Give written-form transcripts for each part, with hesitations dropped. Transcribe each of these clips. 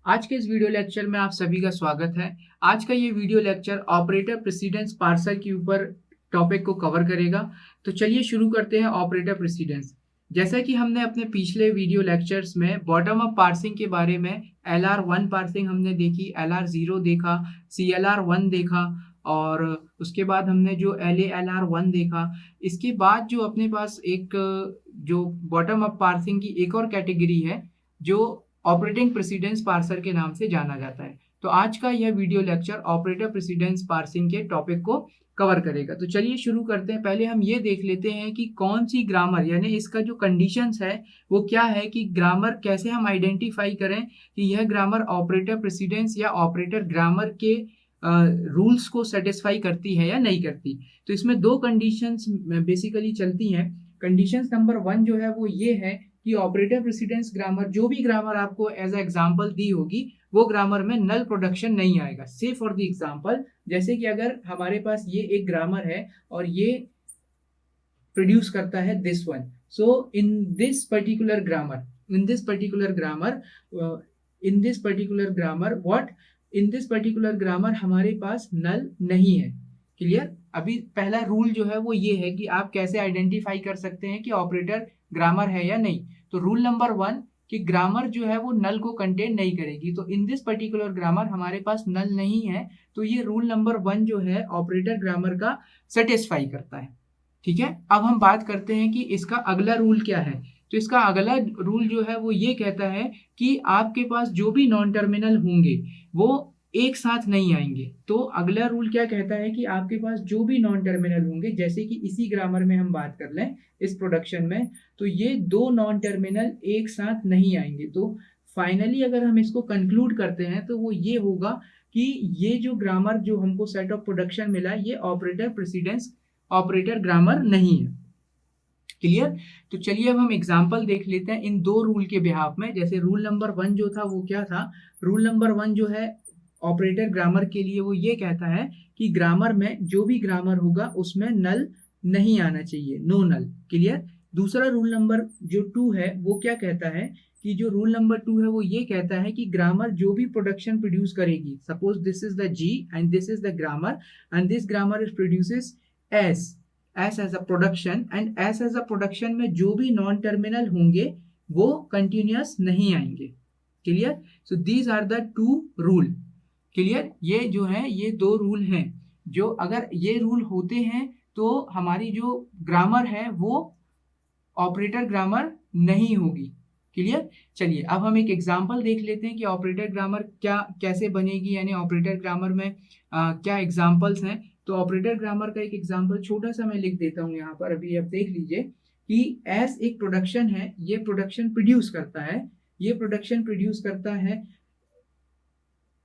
आज के इस वीडियो लेक्चर में आप सभी का स्वागत है। आज का ये video lecture operator precedence parser के ऊपर टॉपिक को कवर करेगा। तो चलिए शुरू करते हैं ऑपरेटर प्रेसिडेंस। जैसा कि हमने अपने पिछले वीडियो लेक्चर्स में बॉटम अप पार्सिंग के बारे में LR1 पार्सिंग हमने देखी, LR0 देखा, CLR1 देखा और उसके बाद हमने जो LALR1 देखा। इसके बाद जो अपने पास एक जो बॉटम अप पार्सिंग की एक और कैटेगरी है जो ऑपरेटिंग प्रेसिडेंस पार्सर के नाम से जाना जाता है। तो आज का यह video lecture operator precedence parsing के टॉपिक को कवर करेगा। तो चलिए शुरू करते हैं। पहले हम ये देख लेते हैं कि कौन सी ग्रामर यानी इसका जो कंडीशंस है वो क्या है, कि ग्रामर कैसे हम आइडेंटिफाई करें कि यह ग्रामर ऑपरेटर प्रेसिडेंस या ऑपरेटर ग्रामर के रूल्स को सेटिस्फाई करती है या नहीं करती। तो इसमें दो कंडीशंस बेसिकली चलती हैं। कंडीशंस नंबर 1 जो है वो ये है कि ऑपरेटर प्रेसिडेंस ग्रामर, जो भी ग्रामर आपको एज ए एग्जांपल दी होगी वो ग्रामर में नल प्रोडक्शन नहीं आएगा। से फॉर द एग्जांपल, जैसे कि अगर हमारे पास ये एक ग्रामर है और ये प्रोड्यूस करता है this one, so in this particular grammar in this particular grammar in this particular grammar what in this particular grammar हमारे पास नल नहीं है। क्लियर? अभी पहला रूल जो है वो ये है कि आप कैसे आइडेंटिफाई कर सकते हैं कि ऑपरेटर ग्रामर है या नहीं। तो रूल नंबर 1 कि ग्रामर जो है वो नल को कंटेन नहीं करेगी। तो इन दिस पर्टिकुलर ग्रामर हमारे पास नल नहीं है, तो ये रूल नंबर 1 जो है ऑपरेटर ग्रामर का सेटिस्फाई करता है। ठीक है, अब हम बात करते हैं कि इसका अगला रूल क्या है। तो इसका अगला रूल जो है वो ये कहता है कि आपके पास जो भी नॉन टर्मिनल होंगे वो एक साथ नहीं आएंगे। तो अगला रूल क्या कहता है कि आपके पास जो भी नॉन टर्मिनल होंगे, जैसे कि इसी ग्रामर में हम बात कर लें इस प्रोडक्शन में, तो ये दो नॉन टर्मिनल एक साथ नहीं आएंगे। तो फाइनली अगर हम इसको कंक्लूड करते हैं तो वो ये होगा कि ये जो ग्रामर जो हमको सेट ऑफ प्रोडक्शन मिला ये ऑपरेटर प्रेसिडेंस ऑपरेटर ग्रामर नहीं है। क्लियर? तो चलिए अब हम एग्जांपल देख लेते हैं इन दो रूल के बिहाफ में। जैसे रूल नंबर 1 जो था वो क्या था? रूल नंबर 1 जो है ऑपरेटर ग्रामर के लिए वो ये कहता है कि ग्रामर में जो भी ग्रामर होगा उसमें नल नहीं आना चाहिए, नो नल। क्लियर? दूसरा रूल नंबर जो 2 है वो क्या कहता है कि जो रूल नंबर 2 है वो ये कहता है कि ग्रामर जो भी प्रोडक्शन प्रोड्यूस करेगी, suppose this is the G and this is the grammar and this grammar is produces S as a production, and S as a production में जो भी नॉन टर्मिनल होंगे वो कंटिन्यूअस नहीं आएंगे। Clear? So these are the two rule. Clear? ये जो है ये दो रूल हैं जो अगर ये रूल होते हैं तो हमारी जो ग्रामर है वो ऑपरेटर ग्रामर नहीं होगी। क्लियर? चलिए अब हम एक एग्जांपल देख लेते हैं कि ऑपरेटर ग्रामर क्या कैसे बनेगी, यानी ऑपरेटर ग्रामर में क्या एग्जांपल्स हैं। तो ऑपरेटर ग्रामर का एक एग्जांपल छोटा सा मैं लिख देता हूं यहाँ पर, अभी आप देख लीजिए कि एस एक प्रोडक्शन है, ये प्रोडक्शन प्रोड्यूस करता है, ये प्रोडक्शन प्रोड्यूस करता है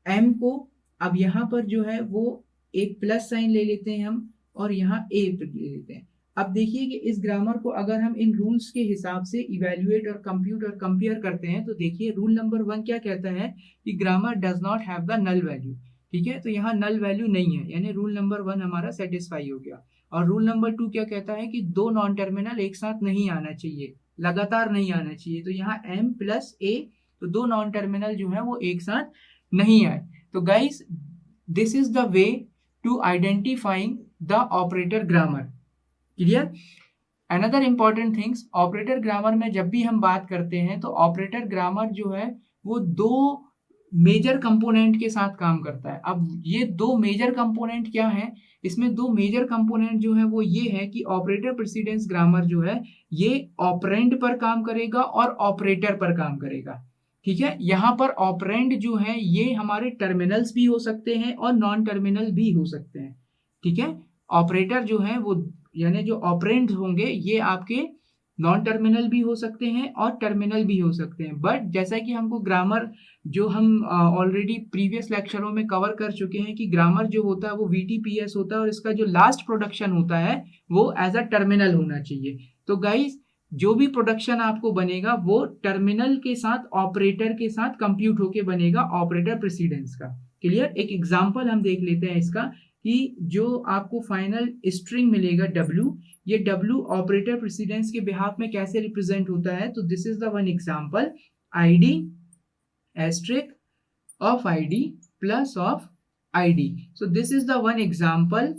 एम को। अब यहाँ पर जो है वो एक प्लस साइन ले लेते हैं हम और यहाँ ए ले लेते हैं। अब देखिए कि इस ग्रामर को अगर हम इन रूल्स के हिसाब से इवेल्युएट और कंप्यूट और कंपेयर करते हैं तो देखिए रूल नंबर 1 क्या कहता है कि grammar does not have the null value. ठीक है, तो यहाँ नल वैल्यू नहीं है, यानी रूल नंबर 1 हमारा सेटिस्फाई हो गया। और रूल नंबर 2 क्या कहता है कि दो नॉन टर्मिनल एक साथ नहीं आना चाहिए, लगातार नहीं आना चाहिए। तो यहाँ एम प्लस ए, तो दो नॉन टर्मिनल जो है वो एक साथ नहीं आए। तो guys this is the way to identifying the operator grammar. Clear? Another important things, operator grammar में जब भी हम बात करते हैं तो ऑपरेटर ग्रामर जो है वो दो मेजर कंपोनेंट के साथ काम करता है। अब ये दो मेजर कंपोनेंट क्या है? इसमें दो मेजर कंपोनेंट जो है वो ये है कि ऑपरेटर प्रेसिडेंस ग्रामर जो है ये ऑपरेंड पर काम करेगा और ऑपरेटर पर काम करेगा। ठीक है, यहाँ पर ऑपरेंड जो है ये हमारे टर्मिनल्स भी हो सकते हैं और नॉन टर्मिनल भी हो सकते हैं। ठीक है, ऑपरेटर जो है वो यानी जो ऑपरेंड होंगे ये आपके नॉन टर्मिनल भी हो सकते हैं और टर्मिनल भी हो सकते हैं। बट जैसा कि हमको ग्रामर जो हम ऑलरेडी प्रीवियस लेक्चरों में कवर कर चुके हैं कि ग्रामर जो होता है वो VTPS होता है और इसका जो लास्ट प्रोडक्शन होता है वो एज अ टर्मिनल होना चाहिए। तो गाइस जो भी प्रोडक्शन आपको बनेगा वो टर्मिनल के साथ ऑपरेटर के साथ कंप्यूट होके बनेगा ऑपरेटर प्रेसिडेंस का। क्लियर? एक एग्जांपल हम देख लेते हैं इसका कि जो आपको फाइनल स्ट्रिंग मिलेगा W, ये W ऑपरेटर प्रेसिडेंस के बिहाफ में कैसे रिप्रेजेंट होता है। तो this is the one example, ID asterisk of id plus of id। So this is the one example,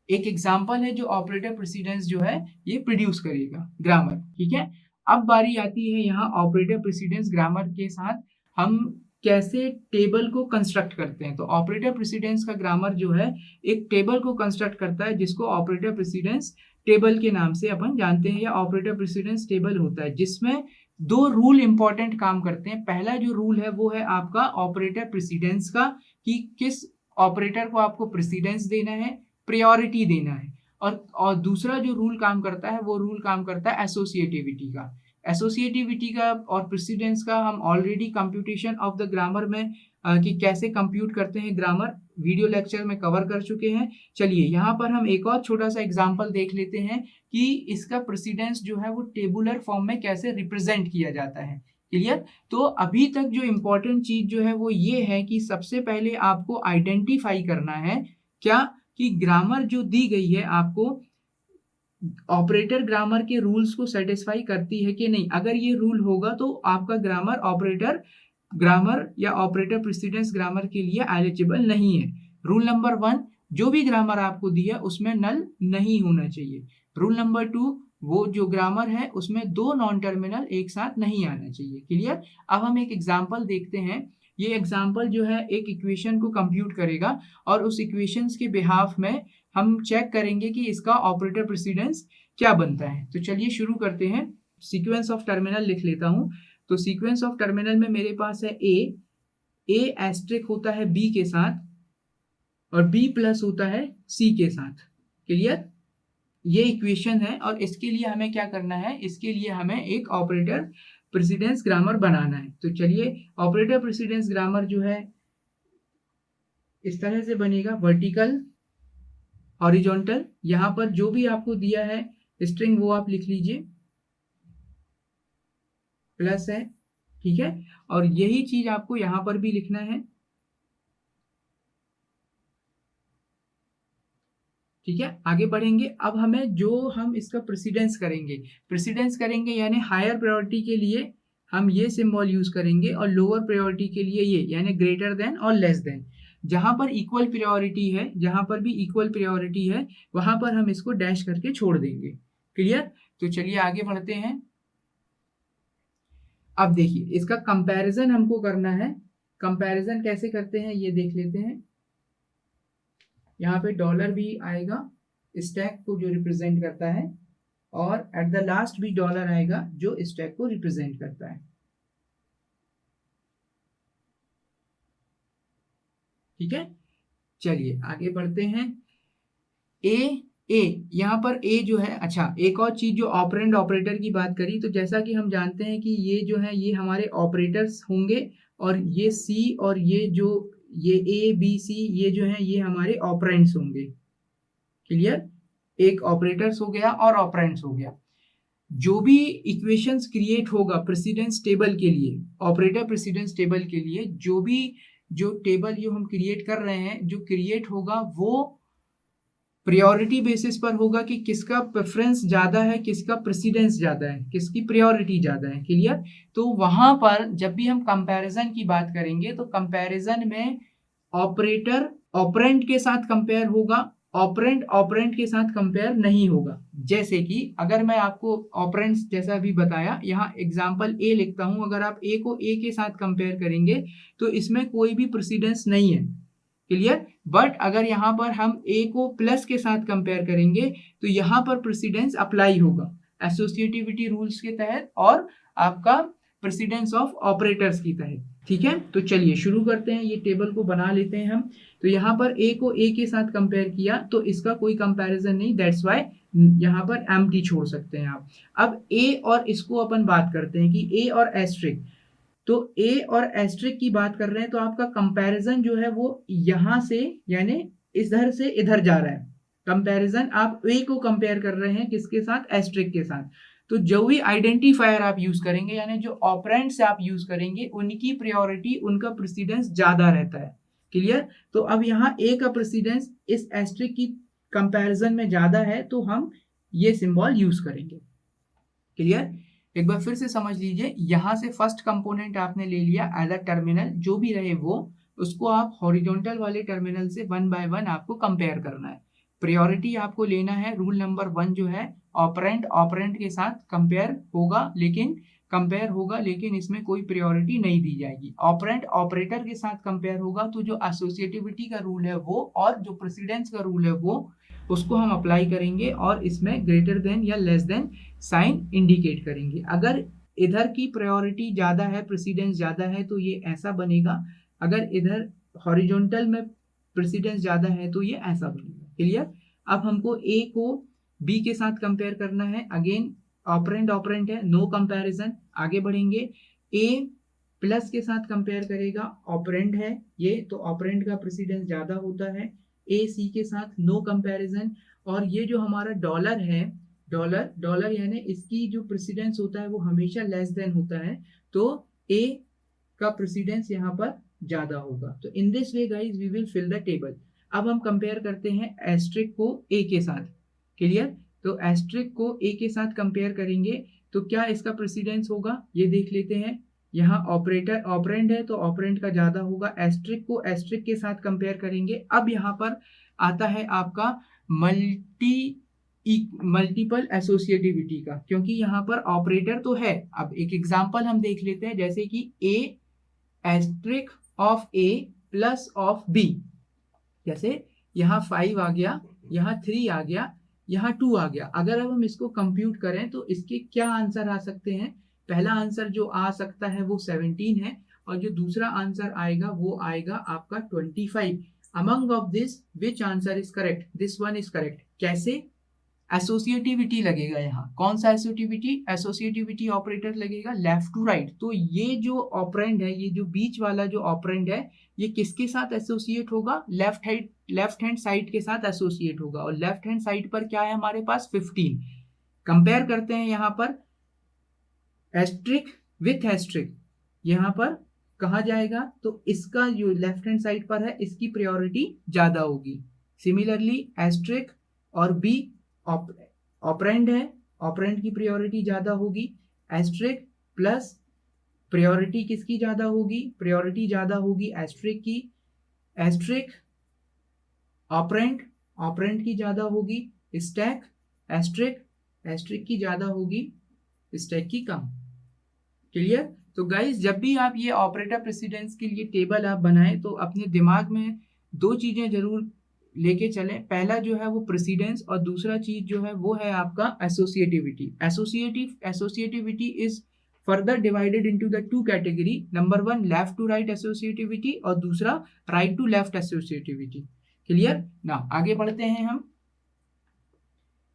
एक एग्जाम्पल है जो ऑपरेटर प्रेसिडेंस जो है ये प्रोड्यूस करेगा ग्रामर। ठीक है, अब बारी आती है यहाँ ऑपरेटर प्रेसिडेंस ग्रामर के साथ हम कैसे टेबल को कंस्ट्रक्ट करते हैं। तो ऑपरेटर प्रेसिडेंस का ग्रामर जो है एक टेबल को कंस्ट्रक्ट करता है जिसको ऑपरेटर प्रेसिडेंस टेबल के नाम से अपन जानते हैं, या ऑपरेटर प्रेसिडेंस टेबल होता है जिसमें दो रूल इंपॉर्टेंट काम करते हैं। पहला जो रूल है वो है आपका ऑपरेटर प्रेसिडेंस का, कि किस ऑपरेटर को आपको प्रेसिडेंस देना है, प्रायोरिटी देना है। और दूसरा जो रूल काम करता है वो रूल काम करता है एसोसिएटिविटी का। एसोसिएटिविटी का और प्रेसिडेंस का हम already computation of the grammar में कि कैसे कंप्यूट करते हैं ग्रामर वीडियो लेक्चर में कवर कर चुके हैं। चलिए यहाँ पर हम एक और छोटा सा एग्जांपल देख लेते हैं कि इसका प्रेसिडेंस जो है वो टेबुलर फॉर्म में कैसे रिप्रेजेंट किया जाता है। क्लियर? तो अभी तक जो इम्पोर्टेंट चीज जो है वो ये है कि सबसे पहले आपको आइडेंटिफाई करना है क्या, कि ग्रामर जो दी गई है आपको ऑपरेटर ग्रामर के रूल्स को सेटिस्फाई करती है कि नहीं। अगर ये रूल होगा तो आपका ग्रामर ऑपरेटर ग्रामर या ऑपरेटर प्रेसिडेंस ग्रामर के लिए एलिजिबल नहीं है। रूल नंबर 1, जो भी ग्रामर आपको दिया उसमें नल नहीं होना चाहिए। रूल नंबर 2, वो जो ग्रामर है उसमें दो नॉन टर्मिनल एक साथ नहीं आना चाहिए। क्लियर? अब हम एक एग्जाम्पल देखते हैं। ये एग्जाम्पल जो है एक इक्वेशन को कंप्यूट करेगा और उस इक्वेशंस के बिहाफ में हम चेक करेंगे कि इसका ऑपरेटर प्रेसिडेंस क्या बनता है। तो चलिए शुरू करते हैं। सीक्वेंस ऑफ टर्मिनल लिख लेता हूं। तो सीक्वेंस ऑफ टर्मिनल में मेरे पास है ए एस्ट्रिक होता है बी के साथ और बी प्लस होता है सी के साथ। क्लियर? ये इक्वेशन है और इसके लिए हमें क्या करना है, इसके लिए हमें एक ऑपरेटर प्रेसिडेंस ग्रामर बनाना है। तो चलिए ऑपरेटर प्रेसिडेंस ग्रामर जो है इस तरह से बनेगा, वर्टिकल हॉरिजॉन्टल। यहां पर जो भी आपको दिया है स्ट्रिंग वो आप लिख लीजिए, प्लस है। ठीक है, और यही चीज आपको यहां पर भी लिखना है। ठीक है, आगे बढ़ेंगे। अब हमें जो हम इसका प्रेसिडेंस करेंगे यानी हायर प्रायोरिटी के लिए हम ये सिंबल यूज करेंगे और लोअर प्रायोरिटी के लिए ये, यानी ग्रेटर देन और लेस देन। जहां पर इक्वल प्रायोरिटी है, जहां पर भी इक्वल प्रायोरिटी है वहां पर हम इसको डैश करके छोड़ देंगे। क्लियर? तो चलिए आगे बढ़ते हैं। अब देखिए इसका कंपैरिजन हमको करना है। कंपैरिजन कैसे करते हैं ये देख लेते हैं। यहाँ पे डॉलर भी आएगा स्टैक को जो रिप्रेजेंट करता है, और एट द लास्ट भी डॉलर आएगा जो स्टैक को रिप्रेजेंट करता है। ठीक है, चलिए आगे बढ़ते हैं। ए यहाँ पर ए जो है, अच्छा एक और चीज जो ऑपरेंड ऑपरेटर की बात करी, तो जैसा कि हम जानते हैं कि ये जो है ये हमारे ऑपरेटर्स होंगे और ये सी और ये ए बी सी ये जो है ये हमारे ऑपरेंड्स होंगे। क्लियर? एक ऑपरेटर्स हो गया और ऑपरेंड्स हो गया। जो भी इक्वेशंस क्रिएट होगा प्रेसिडेंस टेबल के लिए, ऑपरेटर प्रेसिडेंस टेबल के लिए जो टेबल जो हम क्रिएट कर रहे हैं, जो क्रिएट होगा वो प्रायोरिटी बेसिस पर होगा कि किसका प्रेफरेंस ज्यादा है, किसका प्रेसिडेंस ज्यादा है, किसकी प्रायोरिटी ज्यादा है। क्लियर? तो वहां पर जब भी हम कंपैरिजन की बात करेंगे तो कंपैरिजन में ऑपरेटर ऑपरेंड के साथ कंपेयर होगा, ऑपरेंड ऑपरेंड के साथ कंपेयर नहीं होगा। जैसे कि अगर मैं आपको ऑपरेंड्स जैसा भी बताया, यहाँ एग्जांपल ए लिखता हूं, अगर आप ए को ए के साथ कंपेयर करेंगे तो इसमें कोई भी प्रेसिडेंस नहीं है। क्लियर? बट अगर यहाँ पर हम ए को प्लस के साथ कंपेयर करेंगे तो यहाँ पर प्रेसिडेंस अप्लाई होगा एसोसिएटिविटी रूल्स के तहत और आपका प्रेसिडेंस ऑफ ऑपरेटर्स की तहत। ठीक है, तो चलिए शुरू करते हैं। ये टेबल को बना लेते हैं हम। तो यहाँ पर ए को ए के साथ कंपेयर किया तो इसका कोई कंपैरिजन नहीं, दैट्स वाई यहाँ पर एम्प्टी छोड़ सकते हैं आप। अब ए और इसको अपन बात करते हैं कि ए और एस्ट्रिक, तो ए और एस्ट्रिक की बात कर रहे हैं तो आपका कंपैरिजन जो है वो यहां से यानी इधर से इधर जा रहा है। कंपैरिजन आप ए को कंपेयर कर रहे हैं किसके साथ, एस्ट्रिक के साथ। तो जो भी आइडेंटिफायर आप यूज करेंगे यानी जो ऑपरेंड्स आप यूज करेंगे उनकी प्रायोरिटी, उनका प्रेसिडेंस ज्यादा रहता है। क्लियर? तो अब यहाँ ए का प्रेसिडेंस इस एस्ट्रिक की कंपैरिजन में ज्यादा है तो हम ये सिंबल यूज करेंगे। क्लियर? एक बार फिर से समझ लीजिए, यहाँ से फर्स्ट कंपोनेंट आपने ले लिया एज अ टर्मिनल, जो भी रहे वो, उसको आप हॉरिजॉन्टल वाले टर्मिनल से वन बाय वन आपको कंपेयर करना है। प्रायोरिटी आपको लेना है, रूल नंबर 1 जो है, ऑपरेंड ऑपरेंड के साथ कंपेयर होगा लेकिन इसमें कोई प्रायोरिटी नहीं दी जाएगी। ऑपरेंड ऑपरेटर के साथ कंपेयर होगा तो जो एसोसिएटिविटी का रूल है वो और जो प्रेसिडेंस का रूल है वो, उसको हम अप्लाई करेंगे और इसमें ग्रेटर देन या लेस देन साइन इंडिकेट करेंगे। अगर इधर की प्रायोरिटी ज़्यादा है, प्रेसिडेंस ज़्यादा है, तो ये ऐसा बनेगा। अगर इधर हॉरिजॉन्टल में प्रेसिडेंस ज़्यादा है तो ये ऐसा बनेगा। क्लियर? अब हमको ए को बी के साथ कंपेयर करना है। अगेन ऑपरेंड ऑपरेंड है, नो कंपैरिजन। आगे बढ़ेंगे, ए प्लस के साथ कंपेयर करेगा, ऑपरेंड है ये, तो ऑपरेंड का प्रेसिडेंस ज़्यादा होता है। ए सी के साथ नो कंपैरिजन। और ये जो हमारा डॉलर है, डॉलर डॉलर यानी इसकी जो प्रेसिडेंस होता है वो हमेशा लेस देन होता है, तो ए का प्रेसिडेंस यहाँ पर ज्यादा होगा। तो in this way guys we will fill the table. अब हम कंपेयर करते हैं एस्ट्रिक को ए के साथ। क्लियर? तो एस्ट्रिक को ए के साथ कंपेयर करेंगे तो क्या इसका प्रेसिडेंस होगा, ये देख लेते हैं। यहाँ ऑपरेटर ऑपरेंड है तो ऑपरेंड का ज्यादा होगा। एस्ट्रिक को एस्ट्रिक के साथ कंपेयर करेंगे। अब यहाँ पर आता है आपका मल्टीपल एसोसिएटिविटी का, क्योंकि यहाँ पर ऑपरेटर तो है। अब एक एग्जांपल हम देख लेते हैं, जैसे कि A asterisk of A plus of B. जैसे यहाँ 5 आ गया, यहाँ 3 आ गया, यहाँ 2 आ गया। अगर अब हम इसको कंप्यूट करें तो इसके क्या आंसर आ सकते हैं? पहला आंसर जो आ सकता है वो 17 है, और जो दूसरा आंसर आएगा वो आएगा आपका 25। Among of this which answer is correct? This one is correct. कैसे? एसोसिएटिविटी लगेगा यहाँ। कौन सा एसोसिएटिविटी ऑपरेटर लगेगा? Left to right. तो ये जो ऑपरेंड है, ये जो बीच वाला जो ऑपरेंड है, ये किसके साथ एसोसिएट होगा? लेफ्ट हैंड साइड के साथ एसोसिएट होगा। और लेफ्ट हैंड साइड पर क्या है हमारे पास? 15। कंपेयर करते हैं यहाँ पर एस्ट्रिक विथ एस्ट्रिक, यहाँ पर कहा जाएगा तो इसका जो लेफ्ट हैंड साइड पर है इसकी प्रायोरिटी ज्यादा होगी। सिमिलरली एस्ट्रिक और बी ऑपरेंड है, ऑपरेंड की प्रायोरिटी ज्यादा होगी। एस्ट्रिक प्लस प्रायोरिटी किसकी ज्यादा होगी? प्रायोरिटी ज्यादा होगी एस्ट्रिक की। एस्ट्रिक ऑपरेंड ऑपरेंड की ज्यादा होगी। स्टैक एस्ट्रिक एस्ट्रिक की ज्यादा होगी, स्टैक की कम। क्लियर? तो गाइस जब भी आप ये ऑपरेटर प्रेसिडेंस के लिए टेबल आप बनाएं तो अपने दिमाग में दो चीजें जरूर लेके चलें। पहला जो है वो प्रेसिडेंस, और दूसरा चीज जो है वो है आपका associativity. Associativity is further divided into the two category. Number 1 left to right associativity, और दूसरा right to left associativity. Clear? ना आगे बढ़ते हैं, हम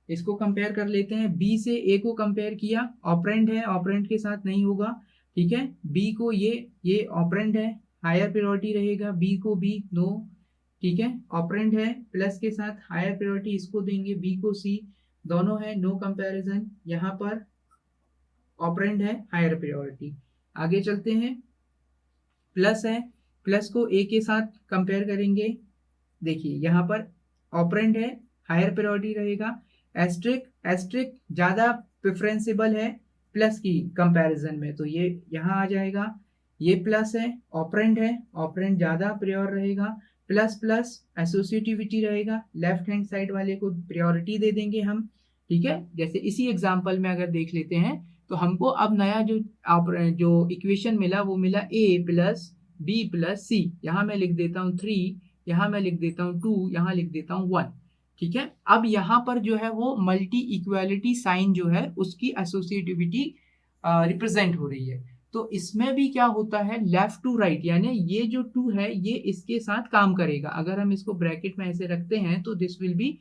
इसको कंपेयर कर लेते हैं। बी से ए को कंपेयर किया, ऑपरेंड है, ऑपरेंड के साथ नहीं होगा। ठीक है, बी को ये ऑपरेंड है, हायर प्रायोरिटी रहेगा। बी को बी नो। ठीक है, ऑपरेंड है प्लस के साथ हायर प्रायोरिटी इसको देंगे। बी को सी, दोनों है नो कंपैरिजन। यहाँ पर ऑपरेंड है, हायर प्रायोरिटी। आगे चलते हैं, प्लस है, प्लस को ए के साथ कंपेयर करेंगे। देखिए यहाँ पर ऑपरेंड है, हायर प्रायोरिटी रहेगा। एस्ट्रिक एस्ट्रिक ज्यादा प्रेफरेंसेबल है प्लस की कंपैरिजन में, तो ये यहाँ आ जाएगा। ये प्लस है, ऑपरेंड है, ऑपरेंड ज्यादा प्रायोर रहेगा। प्लस प्लस एसोसिएटिविटी रहेगा, लेफ्ट हैंड साइड वाले को प्रायोरिटी दे देंगे हम। ठीक है, जैसे इसी एग्जांपल में अगर देख लेते हैं तो हमको अब नया जो इक्वेशन मिला वो मिला a प्लस बी प्लस सी। यहाँ मैं लिख देता हूँ 3, यहाँ मैं लिख देता हूँ 2, यहाँ लिख देता हूँ 1। ठीक है, अब यहाँ पर जो है वो मल्टी इक्वालिटी साइन जो है उसकी एसोसिएटिविटी रिप्रेजेंट हो रही है। तो इसमें भी क्या होता है, लेफ्ट टू राइट, यानी ये जो 2 है ये इसके साथ काम करेगा। अगर हम इसको ब्रैकेट में ऐसे रखते हैं तो this will be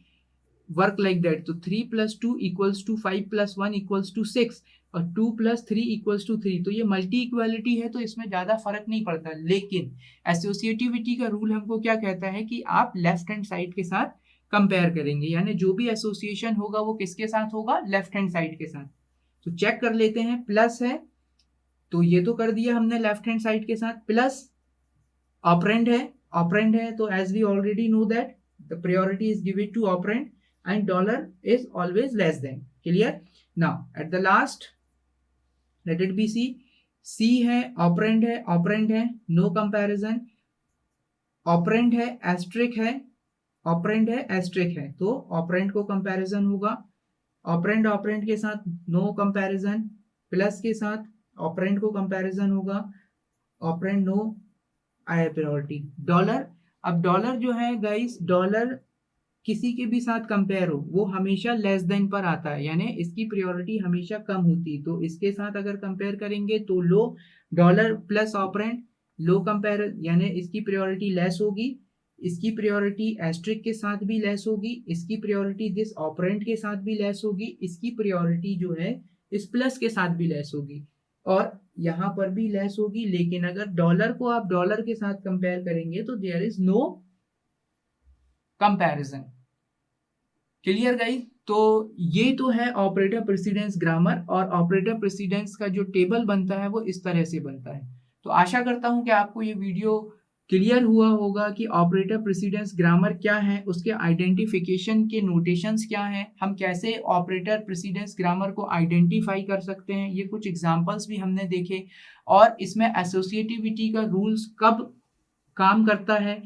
work like that. तो 3 + 2 = 5 + 1 = 6, और 2 + 3 = 3। तो ये मल्टी इक्वालिटी है तो इसमें ज्यादा फर्क नहीं पड़ता। लेकिन एसोसिएटिविटी का रूल हमको क्या कहता है कि आप लेफ्ट हैंड साइड के साथ कंपेयर करेंगे, यानी जो भी एसोसिएशन होगा वो किसके साथ होगा? लेफ्ट हैंड साइड के साथ। तो चेक कर लेते हैं, प्लस है तो ये तो कर दिया हमने लेफ्ट हैंड साइड के साथ। प्लस ऑपरेंड है तो as we already know that the priority is given to operand and dollar is always less than. Clear? Now at the last let it be C. C है operand है no comparison, operand है asterisk है, operand है asterisk है, तो operand को comparison होगा, operand के साथ नो कंपैरिजन, प्लस के साथ ऑपरेंड को कंपैरिजन होगा, operand no higher priority. Dollar, अब डॉलर जो है गाइस, डॉलर किसी के भी साथ कंपेयर हो वो हमेशा लेस देन पर आता है, यानी इसकी प्रायोरिटी हमेशा कम होती, तो इसके साथ अगर कंपेयर करेंगे तो लो, डॉलर प्लस ऑपरेंड लो कंपेयर, यानी इसकी प्रायोरिटी लेस होगी, इसकी प्रायोरिटी एस्ट्रिक के साथ भी लेस होगी, इसकी प्रायोरिटी दिस ऑपरेंड के साथ भी लेस होगी, इसकी प्रायोरिटी जो है इस प्लस के साथ भी लेस होगी, और यहाँ पर भी लेस होगी। लेकिन अगर डॉलर को आप डॉलर के साथ कंपेयर करेंगे तो there is no comparison. Clear guys? तो ये तो है ऑपरेटर प्रेसिडेंस ग्रामर, और ऑपरेटर प्रेसिडेंस का जो टेबल बनता है वो इस तरह से बनता है। तो आशा करता हूं कि आपको ये वीडियो क्लियर हुआ होगा कि ऑपरेटर प्रेसिडेंस ग्रामर क्या है, उसके आइडेंटिफिकेशन के नोटेशंस क्या हैं, हम कैसे ऑपरेटर प्रेसिडेंस ग्रामर को आइडेंटिफाई कर सकते हैं, ये कुछ एग्जांपल्स भी हमने देखे, और इसमें एसोसिएटिविटी का रूल्स कब काम करता है,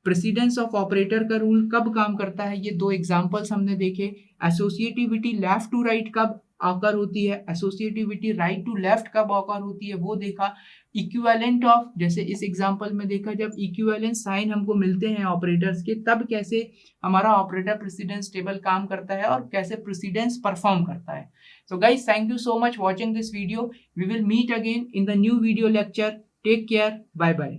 प्रेसिडेंस ऑफ ऑपरेटर का रूल कब काम करता है, ये दो एग्जांपल्स हमने देखे। एसोसिएटिविटी लेफ्ट टू राइट कब ऑकर होती है, एसोसिएटिविटी राइट टू लेफ्ट कब ऑकर होती है वो देखा। इक्विवेलेंट ऑफ, जैसे इस एग्जांपल में देखा, जब इक्विवेलेंट साइन हमको मिलते हैं ऑपरेटर्स के तब कैसे हमारा ऑपरेटर प्रेसिडेंस टेबल काम करता है और कैसे प्रेसिडेंस परफॉर्म करता है। So guys, thank you so much watching this video. We will meet again in the new video lecture. Take care, bye bye.